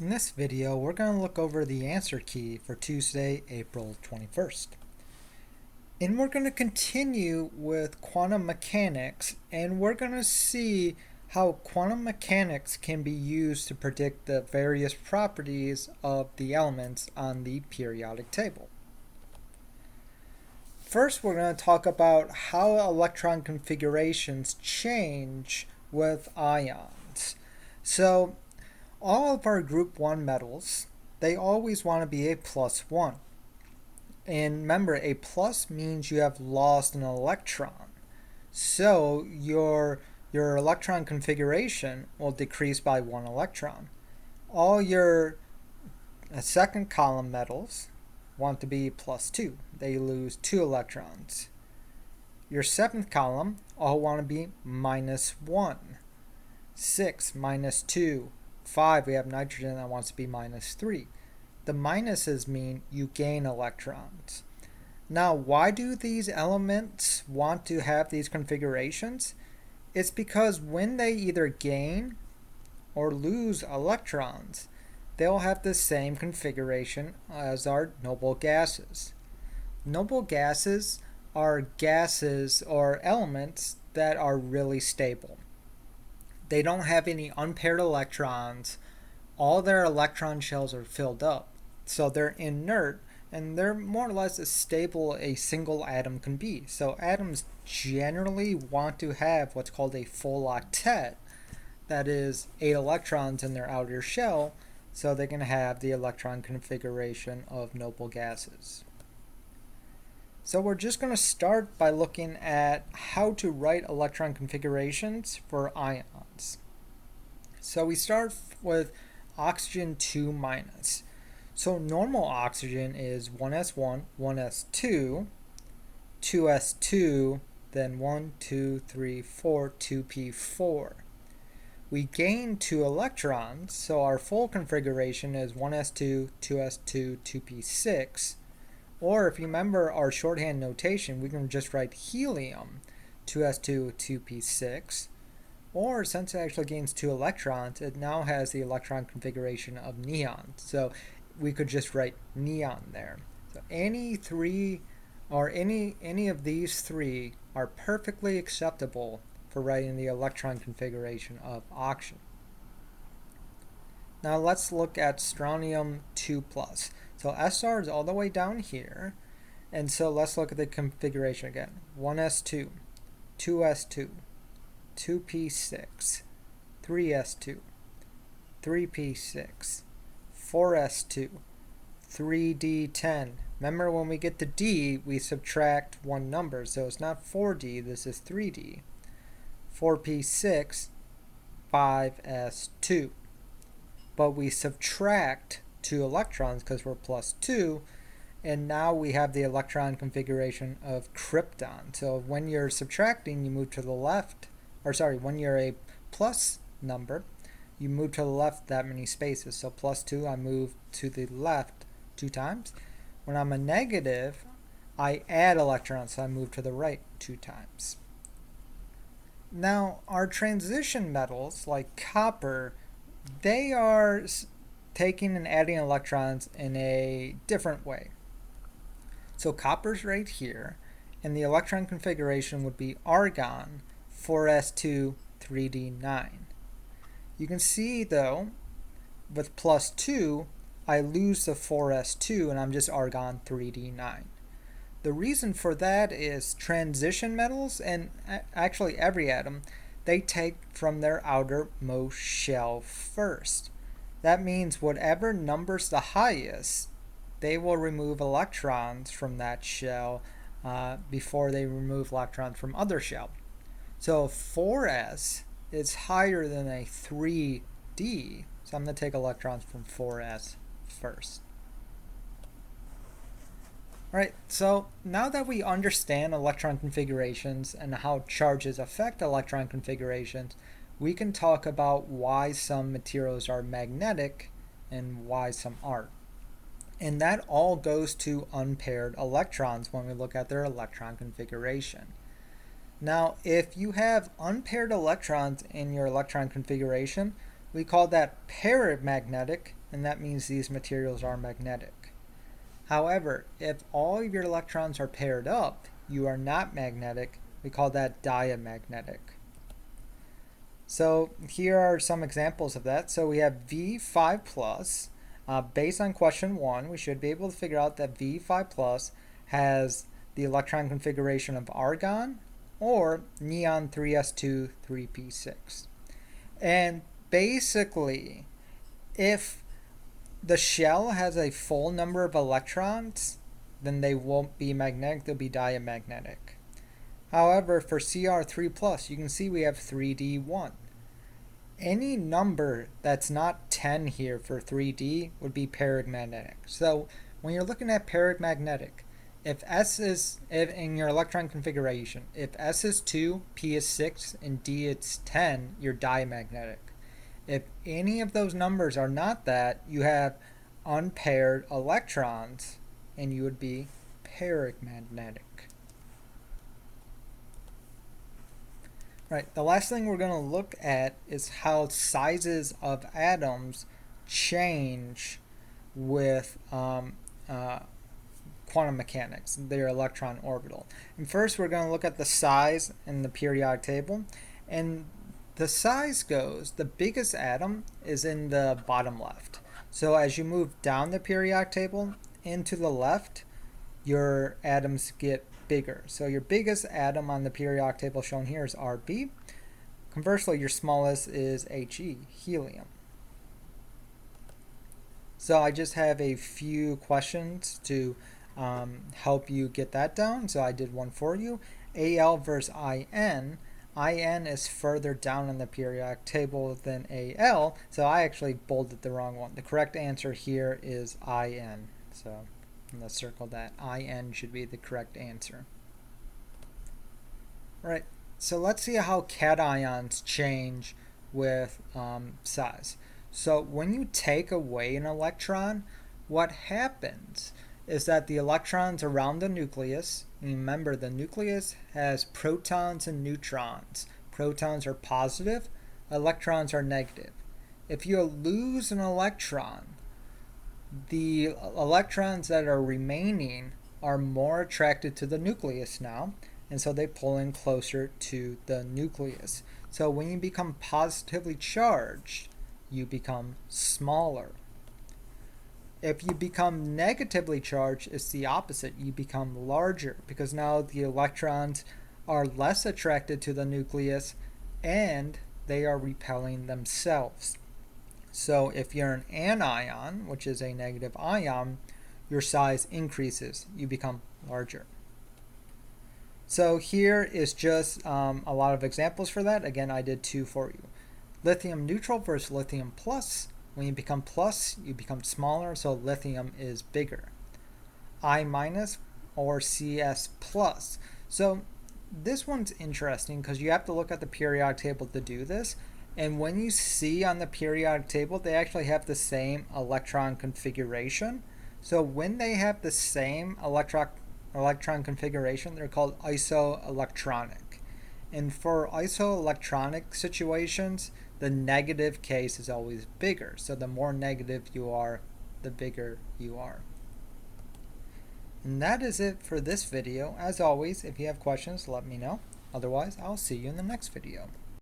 In this video, we're going to look over the answer key for Tuesday, April 21st. And we're going to continue with quantum mechanics, and we're going to see how quantum mechanics can be used to predict the various properties of the elements on the periodic table. First, we're going to talk about how electron configurations change with ions. So, all of our group 1 metals, they always want to be a +1. And remember, a plus means you have lost an electron. So your electron configuration will decrease by 1 electron. All your second column metals want to be +2. They lose 2 electrons. Your 7th column all want to be -1. 6, -2. 5, we have nitrogen that wants to be -3. The minuses mean you gain electrons. Now, why do these elements want to have these configurations? It's because when they either gain or lose electrons, they'll have the same configuration as our noble gases. Noble gases are gases or elements that are really stable. They don't have any unpaired electrons. All their electron shells are filled up. So they're inert, and they're more or less as stable a single atom can be. So atoms generally want to have what's called a full octet. That is 8 electrons in their outer shell, so they can have the electron configuration of noble gases. So we're just going to start by looking at how to write electron configurations for ions. So we start with oxygen 2-. So normal oxygen is 1s1, 1s2, 2s2, then 1, 2, 3, 4, 2p4. We gain 2 electrons, so our full configuration is 1s2, 2s2, 2p6. Or if you remember our shorthand notation, we can just write helium 2s2, 2p6. Or since it actually gains 2 electrons, it now has the electron configuration of neon. So we could just write neon there. So any three or any of these three are perfectly acceptable for writing the electron configuration of oxygen. Now let's look at strontium 2+. So SR is all the way down here. And so let's look at the configuration again. 1s2, 2s2, 2p6, 3s2, 3p6, 4s2, 3d10. Remember, when we get to D, we subtract one number. So it's not 4d, this is 3d. 4p6, 5s2. But we subtract 2 electrons because we're +2, and now we have the electron configuration of krypton. So when you're subtracting, you move to the left, or sorry, when you're a plus number, you move to the left that many spaces. So +2, I move to the left 2 times. When I'm a negative, I add electrons, so I move to the right 2 times. Now, our transition metals, like copper, they are taking and adding electrons in a different way. So copper's right here, and the electron configuration would be argon 4s2, 3d9. You can see, though, with +2, I lose the 4s2, and I'm just argon 3d9. The reason for that is transition metals, and actually every atom, they take from their outermost shell first. That means whatever number's the highest, they will remove electrons from that shell before they remove electrons from other shell. So 4s is higher than a 3d, so I'm going to take electrons from 4s first. Alright, so now that we understand electron configurations and how charges affect electron configurations, we can talk about why some materials are magnetic and why some aren't. And that all goes to unpaired electrons when we look at their electron configuration. Now, if you have unpaired electrons in your electron configuration, we call that paramagnetic, and that means these materials are magnetic. However, if all of your electrons are paired up, you are not magnetic. We call that diamagnetic. So here are some examples of that. So we have V5 plus. Based on question 1, we should be able to figure out that V5 plus has the electron configuration of argon or neon 3s2 3p6. And basically, if the shell has a full number of electrons, then they won't be magnetic, they'll be diamagnetic. However, for Cr3+, you can see we have 3d1. Any number that's not 10 here for 3d would be paramagnetic. So when you're looking at paramagnetic, if S is, in your electron configuration, if S is 2, P is 6, and D is 10, you're diamagnetic. If any of those numbers are not that, you have unpaired electrons, and you would be paramagnetic. Right, the last thing we're going to look at is how sizes of atoms change with quantum mechanics, their electron orbital. And first we're going to look at the size in the periodic table. And the size goes, the biggest atom is in the bottom left. So as you move down the periodic table into the left, your atoms get bigger. So your biggest atom on the periodic table shown here is Rb. Conversely, your smallest is He, helium. So I just have a few questions to help you get that down. So I did one for you. Al versus In. In is further down on the periodic table than Al, so I actually bolded the wrong one. The correct answer here is In. So let's circle that. In should be the correct answer. Right, so let's see how cations change with size. So when you take away an electron, what happens is that the electrons around the nucleus, remember the nucleus has protons and neutrons. Protons are positive, electrons are negative. If you lose an electron, the electrons that are remaining are more attracted to the nucleus now, and so they pull in closer to the nucleus. So when you become positively charged, you become smaller. If you become negatively charged, it's the opposite. You become larger because now the electrons are less attracted to the nucleus and they are repelling themselves. So if you're an anion, which is a negative ion, your size increases. You become larger. So here is just a lot of examples for that. Again, I did 2 for you. Lithium neutral versus lithium plus. When you become plus, you become smaller, so lithium is bigger. I minus or CS plus. So this one's interesting because you have to look at the periodic table to do this. And when you see on the periodic table, they actually have the same electron configuration. So when they have the same electron configuration, they're called isoelectronic. And for isoelectronic situations, the negative case is always bigger. So the more negative you are, the bigger you are. And that is it for this video. As always, if you have questions, let me know. Otherwise, I'll see you in the next video.